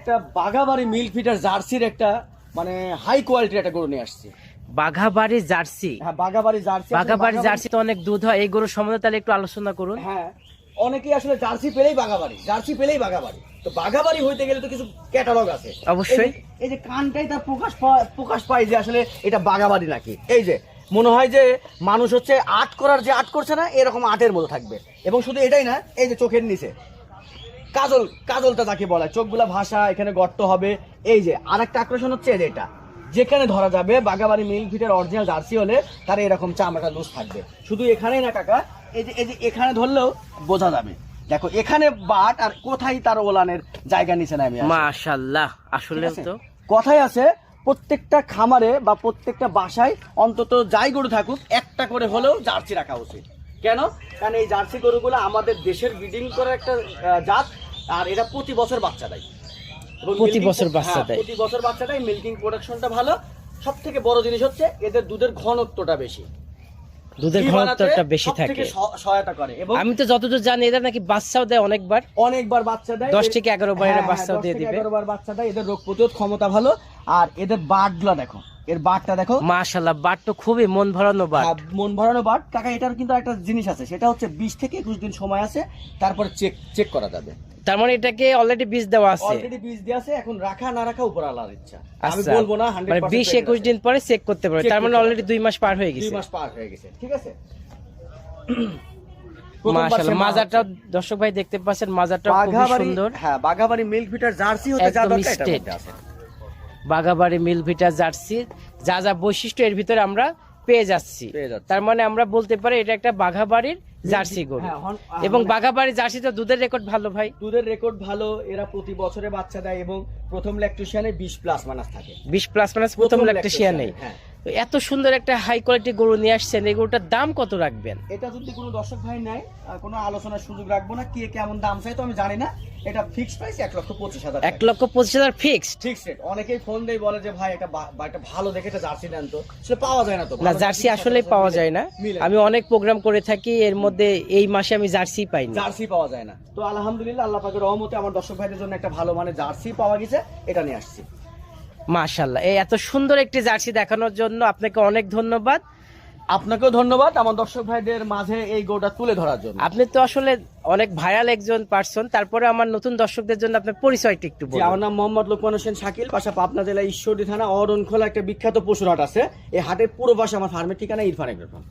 একটা বাঘাবাড়ি milk fitter জার্সির একটা মানে হাই কোয়ালিটির একটা গরু নিয়ে আসছি। বাঘাবাড়ি জার্সি। হ্যাঁ, বাঘাবাড়ি জার্সি। বাঘাবাড়ি জার্সি তো অনেক দুধ হয়, এই গরুর সম্বন্ধে তাহলে একটু আলোচনা করুন। হ্যাঁ, অনেকেই আসলে জার্সি পেলেই বাঘাবাড়ি, জার্সি পেলেই বাঘাবাড়ি। তো বাঘাবাড়ি হইতে গেলে তো কিছু ক্যাটালগ আছে অবশ্যই। এই যে কানটাই তার প্রকাশ পায় যে আসলে এটা বাঘাবাড়ি নাকি। এই যে মনে হয় যে মানুষ হচ্ছে আর্ট করার যে আর্ট করছে না, এরকম আর্টের মতো থাকবে। এবং শুধু এটাই না, এই যে চোখের নিচে কাজলটা যাকে বলা, চোখগুলা ভাষা, এখানে গর্ত হবে। এই যে আরেকটা আকর্ষণ হচ্ছে এটা, যেখানে ধরা যাবে বাঘাবাড়ি মিল্ক ফিটের অরিজিনাল জার্সি হলে তার এরকম চামড়াটা লুজ থাকবে। শুধু এখানেই না কাকা, এই যে এখানে ধরলেও বোঝা যাবে। দেখো এখানে বাট, আর কোথায় তার ওলানের জায়গা নিচে না। আমি মাশাআল্লাহ, আসলে তো কথাই আছে, প্রত্যেকটা খামারে বা প্রত্যেকটা বাসায় অন্তত যাই গরু থাকুক একটা করে হলেও জার্সি রাখা উচিত। কেন? কারণ এই জার্সি গরুগুলো আমাদের দেশের ব্রিডিং করার একটা জাত, আর এটা প্রতি বছর বাচ্চা দেয়। প্রতি বছর বাচ্চা দেয়। প্রতি বছর বাচ্চা দেয়, মিল্কিং প্রোডাকশনটা ভালো। সব থেকে বড় জিনিস হচ্ছে এদের দুধের ঘনত্বটা বেশি, দুধের ঘনত্বটা বেশি থাকে, সহায়তা করে। এবং আমি তো যতদূর জানি এদের নাকি বাচ্চাও দেয় অনেকবার বাচ্চা দেয়, 10 থেকে 11 বার এরা বাচ্চাও দিয়ে দিবে। 11 বার বাচ্চা দেয়। এদের রোগ প্রতিরোধ ক্ষমতা ভালো। আর এদের বাটগুলো দেখো, এর বাটটা দেখো, মাশাআল্লাহ, বাট তো খুবই মন ভরানো বাট। মন ভরানো বাট কাকা। এটার কিন্তু একটা জিনিস আছে, সেটা হচ্ছে 20 থেকে 21 দিন সময় আছে, তারপরে চেক করা যাবে। তার মানে এটাকে অলরেডি বীজ দেওয়া আছে, অলরেডি বীজ দেওয়া আছে। এখন রাখা না রাখা উপর আল্লাহর ইচ্ছা, আমি আচ্ছা, বলবো না। মানে 20-21 দিন পরে চেক করতে পারবে। তার মানে অলরেডি 2 মাস পার হয়ে গেছে। 2 মাস পার হয়ে গেছে, ঠিক আছে। মাশাআল্লাহ, মাজারটাও দর্শক ভাই দেখতে পাচ্ছেন, মাজারটাও খুব সুন্দর। হ্যাঁ, বাঘাবাড়ি মিল্ক ফিটার জার্সি হতে যা দরকার এটার মধ্যে আছে। বাঘাবাড়ি মিল্ক ভিটা জার্সি যা যা বৈশিষ্ট্য এর ভিতরে আমরা পেয়ে যাচ্ছি। তার মানে আমরা বলতে পারি এটা একটা বাঘাবাড়ির জার্সি গরু। এবং বাঘাবাড়ি জার্সি তো দুধের রেকর্ড ভালো ভাই, দুধের রেকর্ড ভালো। এরা প্রতি বছরে বাচ্চা দেয় এবং প্রথম ল্যাকটেশনে 20+ মাস থাকে। 20+ মাস প্রথম ল্যাকটেশনে। তো এত সুন্দর একটা হাই কোয়ালিটি গরু নিয়ে আসছেন, এই গরুটার দাম কত রাখবেন? এটা যদি কোনো দর্শক ভাই নেয়, কোনো আলোচনার সুযোগ রাখবো না। কে কেমন দাম চাই তো আমি জানি না। এটা ফিক্সড প্রাইস 1,25,000। 1,25,000 ফিক্সড। রেট। অনেকেই ফোন দেয়, বলে যে ভাই একটা ভালো দেখে একটা জার্সি দেন তো। সেটা পাওয়া যায় না তো। না, জার্সি আসলেই পাওয়া যায় না। আমি অনেক প্রোগ্রাম করে থাকি, এর মধ্যে এই মাসে আমি জার্সি পাইনি। জার্সি পাওয়া যায় না। তো আলহামদুলিল্লাহ, আল্লাহ পাকের রহমতে আমার দর্শক ভাইদের জন্য একটা ভালো মানে জার্সি পাওয়া গেছে, এটা নিয়ে আসছি। মাশাআল্লাহ, এই এত সুন্দর একটি জার্সি দেখানোর জন্য আপনাকে অনেক ধন্যবাদ। আপনাকেও ধন্যবাদ আমার দর্শক ভাইদের মাঝে এই গরুটা তুলে ধরার জন্য। আপনি তো আসলে অনেক ভাইরাল একজন পার্সন, তারপরে আমার নতুন দর্শকদের জন্য আপনার পরিচয়টা একটু বলুন। আমার নাম মোহাম্মদ লোকমান হোসেন শাকিল, পাশা পাবনা জেলা ঈশ্বরদী থানা অরণখোলা একটা বিখ্যাত পশুর হাট আছে। এই হাটের পুরো পাশে আমার ফার্মের ঠিকানা ইরফান এগ্রো ফার্ম।